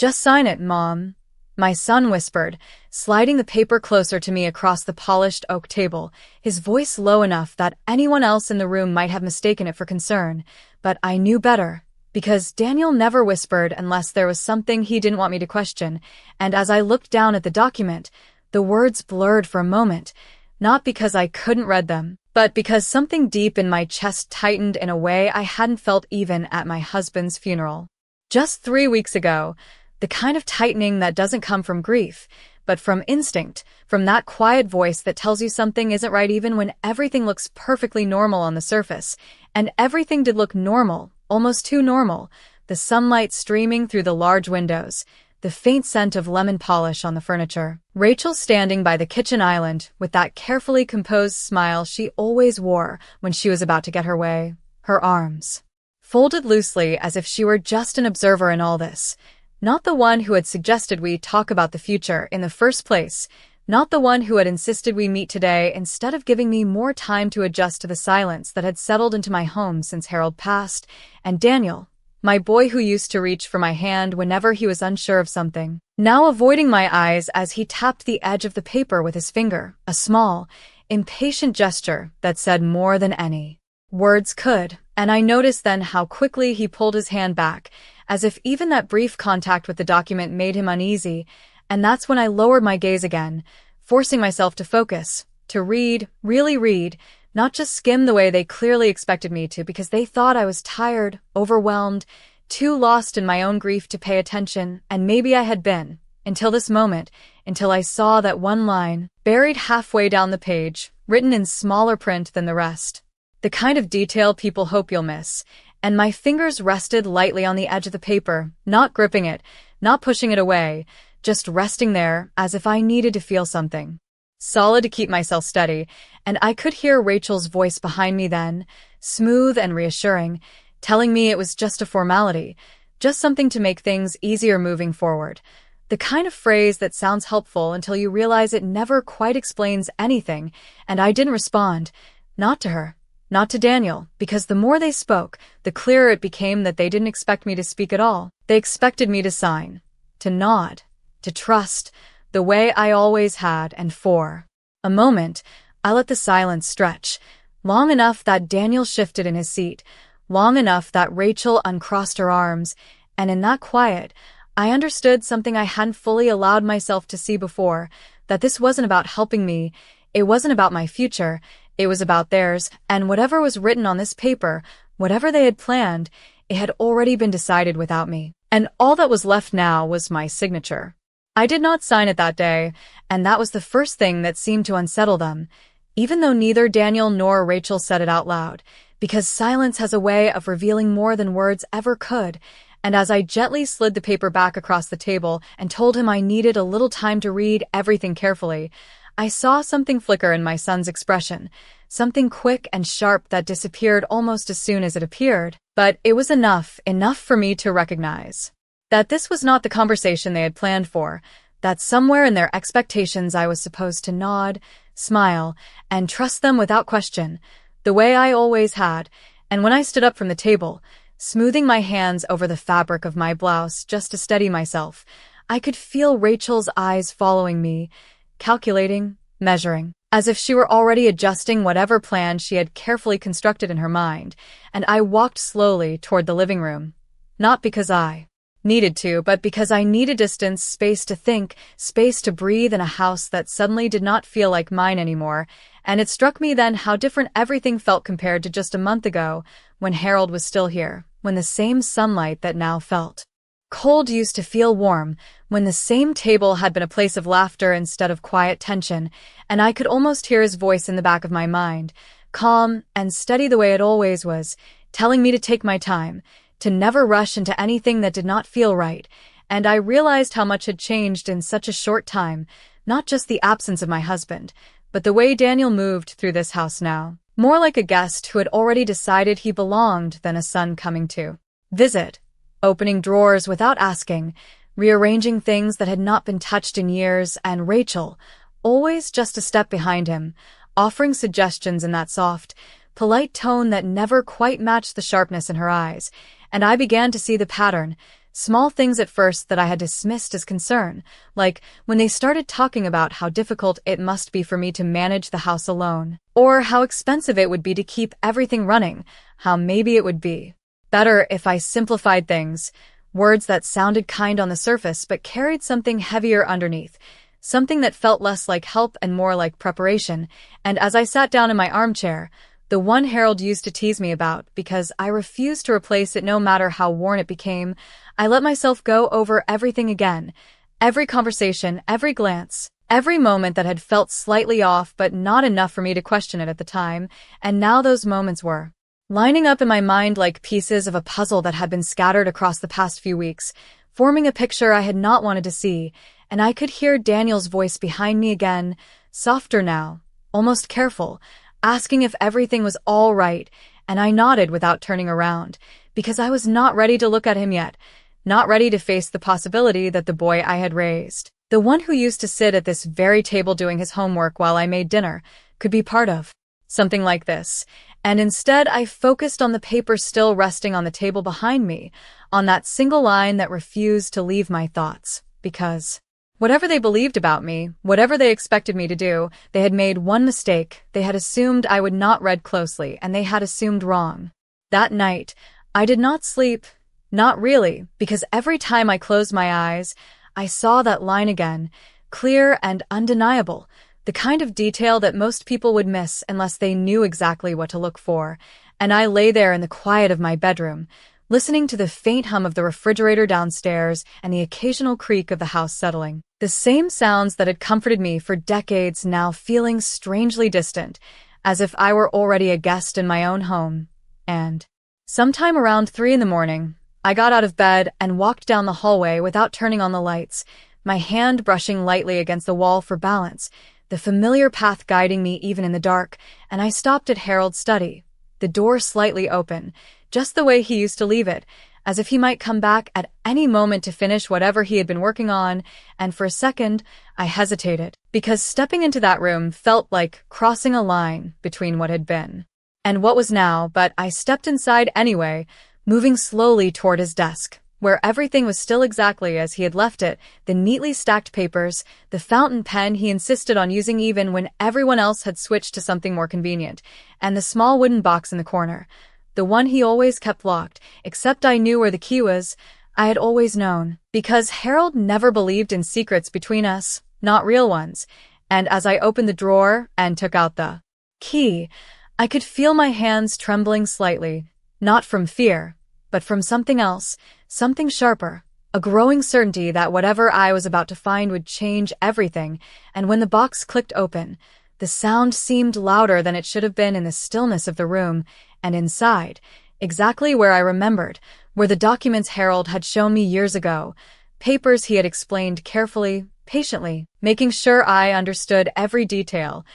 "Just sign it, Mom," my son whispered, sliding the paper closer to me across the polished oak table, his voice low enough that anyone else in the room might have mistaken it for concern. But I knew better, because Daniel never whispered unless there was something he didn't want me to question, and as I looked down at the document, the words blurred for a moment, not because I couldn't read them, but because something deep in my chest tightened in a way I hadn't felt even at my husband's funeral. Just 3 weeks ago, the kind of tightening that doesn't come from grief, but from instinct, from that quiet voice that tells you something isn't right even when everything looks perfectly normal on the surface. And everything did look normal, almost too normal, the sunlight streaming through the large windows, the faint scent of lemon polish on the furniture. Rachel standing by the kitchen island with that carefully composed smile she always wore when she was about to get her way, her arms folded loosely as if she were just an observer in all this. Not the one who had suggested we talk about the future in the first place, not the one who had insisted we meet today instead of giving me more time to adjust to the silence that had settled into my home since Harold passed, and Daniel, my boy who used to reach for my hand whenever he was unsure of something, now avoiding my eyes as he tapped the edge of the paper with his finger, a small, impatient gesture that said more than any words could, and I noticed then how quickly he pulled his hand back, as if even that brief contact with the document made him uneasy, and that's when I lowered my gaze again, forcing myself to focus, to read, really read, not just skim the way they clearly expected me to because they thought I was tired, overwhelmed, too lost in my own grief to pay attention, and maybe I had been, until this moment, until I saw that one line, buried halfway down the page, written in smaller print than the rest. The kind of detail people hope you'll miss, and my fingers rested lightly on the edge of the paper, not gripping it, not pushing it away, just resting there as if I needed to feel something solid to keep myself steady, and I could hear Rachel's voice behind me then, smooth and reassuring, telling me it was just a formality, just something to make things easier moving forward. The kind of phrase that sounds helpful until you realize it never quite explains anything, and I didn't respond, not to her. Not to Daniel, because the more they spoke, the clearer it became that they didn't expect me to speak at all. They expected me to sign, to nod, to trust, the way I always had, and for a moment, I let the silence stretch, long enough that Daniel shifted in his seat, long enough that Rachel uncrossed her arms, and in that quiet, I understood something I hadn't fully allowed myself to see before, that this wasn't about helping me, it wasn't about my future, it was about theirs, and whatever was written on this paper, whatever they had planned, it had already been decided without me. And all that was left now was my signature. I did not sign it that day, and that was the first thing that seemed to unsettle them, even though neither Daniel nor Rachel said it out loud, because silence has a way of revealing more than words ever could, and as I gently slid the paper back across the table and told him I needed a little time to read everything carefully, I saw something flicker in my son's expression, something quick and sharp that disappeared almost as soon as it appeared, but it was enough for me to recognize that this was not the conversation they had planned for, that somewhere in their expectations I was supposed to nod, smile, and trust them without question, the way I always had, and when I stood up from the table, smoothing my hands over the fabric of my blouse just to steady myself, I could feel Rachel's eyes following me, calculating, measuring, as if she were already adjusting whatever plan she had carefully constructed in her mind, and I walked slowly toward the living room. Not because I needed to, but because I needed distance, space to think, space to breathe in a house that suddenly did not feel like mine anymore, and it struck me then how different everything felt compared to just a month ago, when Harold was still here, when the same sunlight that now felt cold used to feel warm, when the same table had been a place of laughter instead of quiet tension, and I could almost hear his voice in the back of my mind, calm and steady the way it always was, telling me to take my time, to never rush into anything that did not feel right, and I realized how much had changed in such a short time, not just the absence of my husband, but the way Daniel moved through this house now, more like a guest who had already decided he belonged than a son coming to visit. Opening drawers without asking, rearranging things that had not been touched in years, and Rachel, always just a step behind him, offering suggestions in that soft, polite tone that never quite matched the sharpness in her eyes, and I began to see the pattern, Small things at first that I had dismissed as concern, like when they started talking about how difficult it must be for me to manage the house alone, or how expensive it would be to keep everything running, how maybe it would be better if I simplified things, words that sounded kind on the surface but carried something heavier underneath, something that felt less like help and more like preparation. And as I sat down in my armchair, the one Harold used to tease me about, because I refused to replace it no matter how worn it became, I let myself go over everything again. Every conversation, every glance, every moment that had felt slightly off but not enough for me to question it at the time, and now those moments were lining up in my mind like pieces of a puzzle that had been scattered across the past few weeks, forming a picture I had not wanted to see, and I could hear Daniel's voice behind me again, softer now, almost careful, asking if everything was all right, and I nodded without turning around, because I was not ready to look at him yet, not ready to face the possibility that the boy I had raised, the one who used to sit at this very table doing his homework while I made dinner, could be part of something like this. And instead I focused on the paper still resting on the table behind me, on that single line that refused to leave my thoughts, because whatever they believed about me, whatever they expected me to do, they had made one mistake. They had assumed I would not read closely, and they had assumed wrong. That night, I did not sleep. Not really, because every time I closed my eyes, I saw that line again, clear and undeniable, the kind of detail that most people would miss unless they knew exactly what to look for. And I lay there in the quiet of my bedroom, listening to the faint hum of the refrigerator downstairs and the occasional creak of the house settling. The same sounds that had comforted me for decades now feeling strangely distant, as if I were already a guest in my own home. And sometime around 3 a.m, I got out of bed and walked down the hallway without turning on the lights, my hand brushing lightly against the wall for balance, the familiar path guiding me even in the dark, and I stopped at Harold's study, the door slightly open, just the way he used to leave it, as if he might come back at any moment to finish whatever he had been working on, and for a second, I hesitated, because stepping into that room felt like crossing a line between what had been and what was now, but I stepped inside anyway, moving slowly toward his desk, where everything was still exactly as he had left it, the neatly stacked papers, the fountain pen he insisted on using even when everyone else had switched to something more convenient, and the small wooden box in the corner, the one he always kept locked, except I knew where the key was. I had always known, because Harold never believed in secrets between us, not real ones, and as I opened the drawer and took out the key, I could feel my hands trembling slightly, not from fear, but from something else, something sharper, a growing certainty that whatever I was about to find would change everything. And when the box clicked open, the sound seemed louder than it should have been in the stillness of the room, and inside, exactly where I remembered, were the documents Harold had shown me years ago, papers he had explained carefully, patiently, making sure I understood every detail,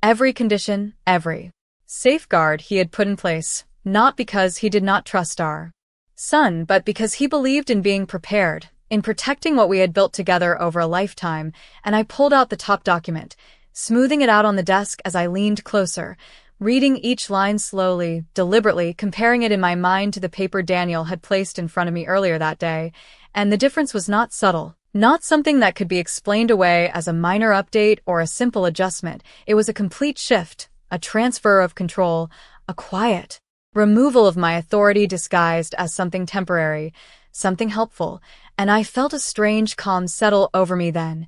every condition, every safeguard he had put in place, not because he did not trust our son, but because he believed in being prepared, in protecting what we had built together over a lifetime. And I pulled out the top document, smoothing it out on the desk as I leaned closer, reading each line slowly, deliberately, comparing it in my mind to the paper Daniel had placed in front of me earlier that day. And the difference was not subtle, not something that could be explained away as a minor update or a simple adjustment. It was a complete shift, a transfer of control, a quiet removal of my authority disguised as something temporary, something helpful, and I felt a strange calm settle over me then.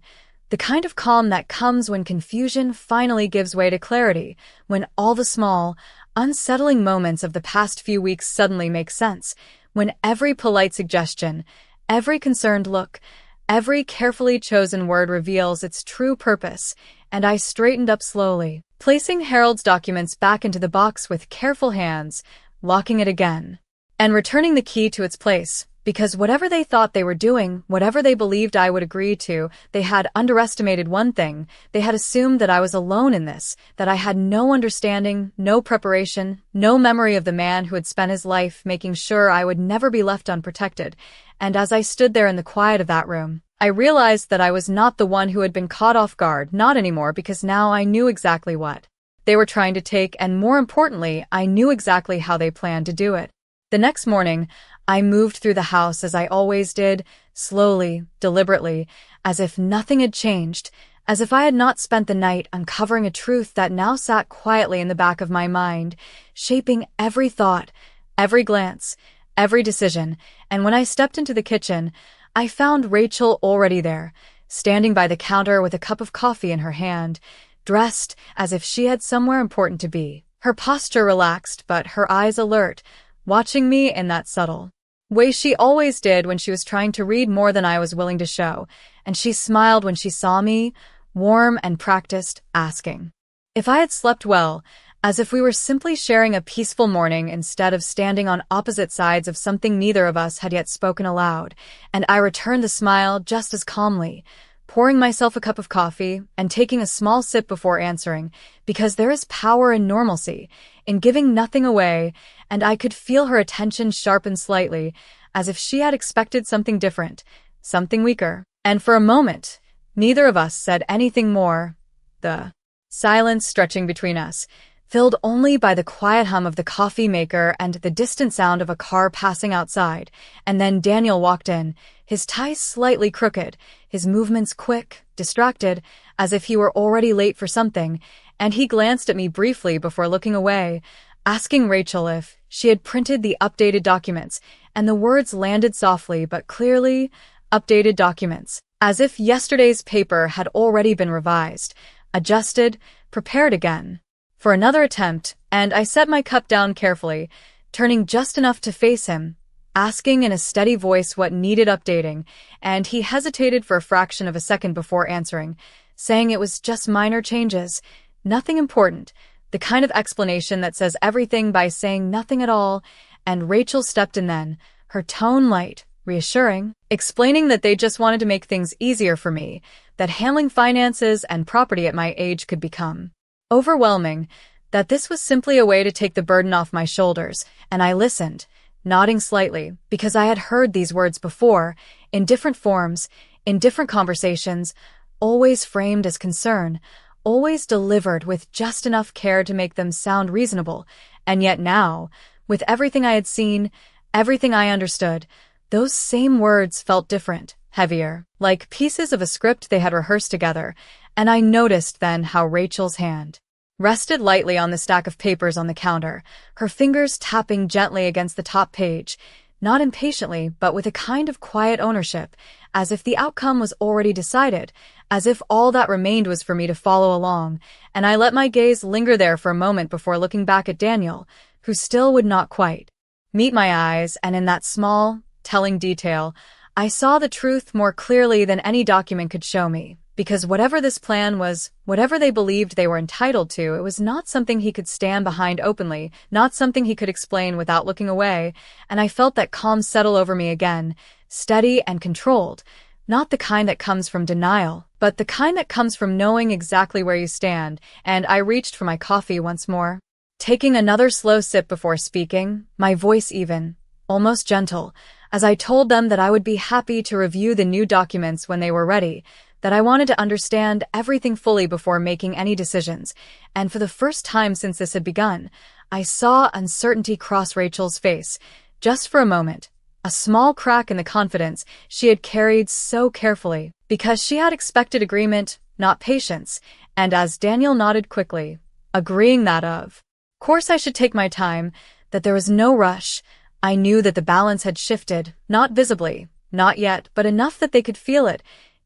The kind of calm that comes when confusion finally gives way to clarity, when all the small, unsettling moments of the past few weeks suddenly make sense, when every polite suggestion, every concerned look, every carefully chosen word reveals its true purpose. And I straightened up slowly, placing Harold's documents back into the box with careful hands, locking it again, and returning the key to its place, because whatever they thought they were doing, whatever they believed I would agree to, they had underestimated one thing. They had assumed that I was alone in this, that I had no understanding, no preparation, no memory of the man who had spent his life making sure I would never be left unprotected. And as I stood there in the quiet of that room, I realized that I was not the one who had been caught off guard, not anymore, because now I knew exactly what they were trying to take, and more importantly, I knew exactly how they planned to do it. The next morning, I moved through the house as I always did, slowly, deliberately, as if nothing had changed, as if I had not spent the night uncovering a truth that now sat quietly in the back of my mind, shaping every thought, every glance, every decision. And when I stepped into the kitchen, I found Rachel already there, standing by the counter with a cup of coffee in her hand, dressed as if she had somewhere important to be. Her posture relaxed, but her eyes alert, watching me in that subtle way she always did when she was trying to read more than I was willing to show, and she smiled when she saw me, warm and practiced, asking if I had slept well, as if we were simply sharing a peaceful morning instead of standing on opposite sides of something neither of us had yet spoken aloud, and I returned the smile just as calmly, pouring myself a cup of coffee and taking a small sip before answering, because there is power in normalcy, in giving nothing away, and I could feel her attention sharpen slightly, as if she had expected something different, something weaker. And for a moment, neither of us said anything more, the silence stretching between us, filled only by the quiet hum of the coffee maker and the distant sound of a car passing outside. And then Daniel walked in, his tie slightly crooked, his movements quick, distracted, as if he were already late for something, and he glanced at me briefly before looking away, asking Rachel if she had printed the updated documents, and the words landed softly but clearly, updated documents, as if yesterday's paper had already been revised, adjusted, prepared again for another attempt, and I set my cup down carefully, turning just enough to face him, asking in a steady voice what needed updating, and he hesitated for a fraction of a second before answering, saying it was just minor changes, nothing important, the kind of explanation that says everything by saying nothing at all. And Rachel stepped in then, her tone light, reassuring, explaining that they just wanted to make things easier for me, that handling finances and property at my age could become overwhelming, that this was simply a way to take the burden off my shoulders, and I listened, nodding slightly, because I had heard these words before, in different forms, in different conversations, always framed as concern, always delivered with just enough care to make them sound reasonable, and yet now, with everything I had seen, everything I understood, those same words felt different, heavier, like pieces of a script they had rehearsed together, and I noticed then how Rachel's hand rested lightly on the stack of papers on the counter, her fingers tapping gently against the top page, not impatiently, but with a kind of quiet ownership, as if the outcome was already decided, as if all that remained was for me to follow along, and I let my gaze linger there for a moment before looking back at Daniel, who still would not quite meet my eyes, and in that small, telling detail, I saw the truth more clearly than any document could show me. Because whatever this plan was, whatever they believed they were entitled to, it was not something he could stand behind openly, not something he could explain without looking away, and I felt that calm settle over me again, steady and controlled, not the kind that comes from denial, but the kind that comes from knowing exactly where you stand, and I reached for my coffee once more, taking another slow sip before speaking, my voice even, almost gentle, as I told them that I would be happy to review the new documents when they were ready, that I wanted to understand everything fully before making any decisions, and for the first time since this had begun, I saw uncertainty cross Rachel's face, just for a moment, a small crack in the confidence she had carried so carefully, because she had expected agreement, not patience, and as Daniel nodded quickly, agreeing that of course I should take my time, that there was no rush, I knew that the balance had shifted, not visibly, not yet, but enough that they could feel it,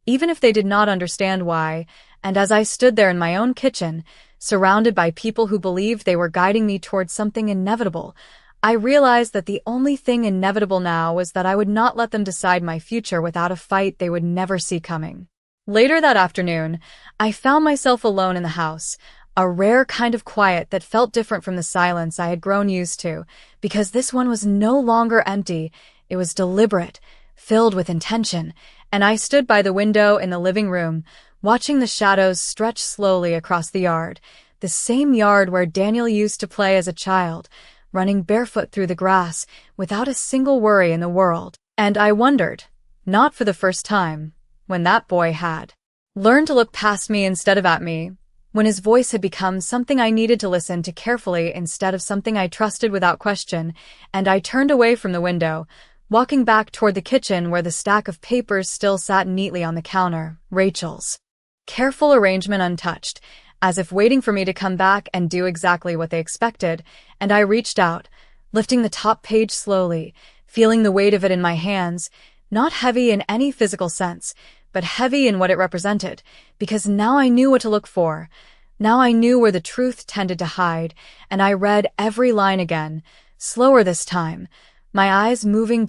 even if they did not understand why, and as I stood there in my own kitchen, surrounded by people who believed they were guiding me towards something inevitable, I realized that the only thing inevitable now was that I would not let them decide my future without a fight they would never see coming. Later that afternoon, I found myself alone in the house, a rare kind of quiet that felt different from the silence I had grown used to, because this one was no longer empty, it was deliberate, filled with intention, and I stood by the window in the living room, watching the shadows stretch slowly across the yard, the same yard where Daniel used to play as a child, running barefoot through the grass, without a single worry in the world. And I wondered, not for the first time, when that boy had learned to look past me instead of at me, when his voice had become something I needed to listen to carefully instead of something I trusted without question, and I turned away from the window, walking back toward the kitchen where the stack of papers still sat neatly on the counter, Rachel's careful arrangement untouched, as if waiting for me to come back and do exactly what they expected, and I reached out, lifting the top page slowly, feeling the weight of it in my hands, not heavy in any physical sense, but heavy in what it represented, because now I knew what to look for. Now I knew where the truth tended to hide, and I read every line again, slower this time, my eyes moving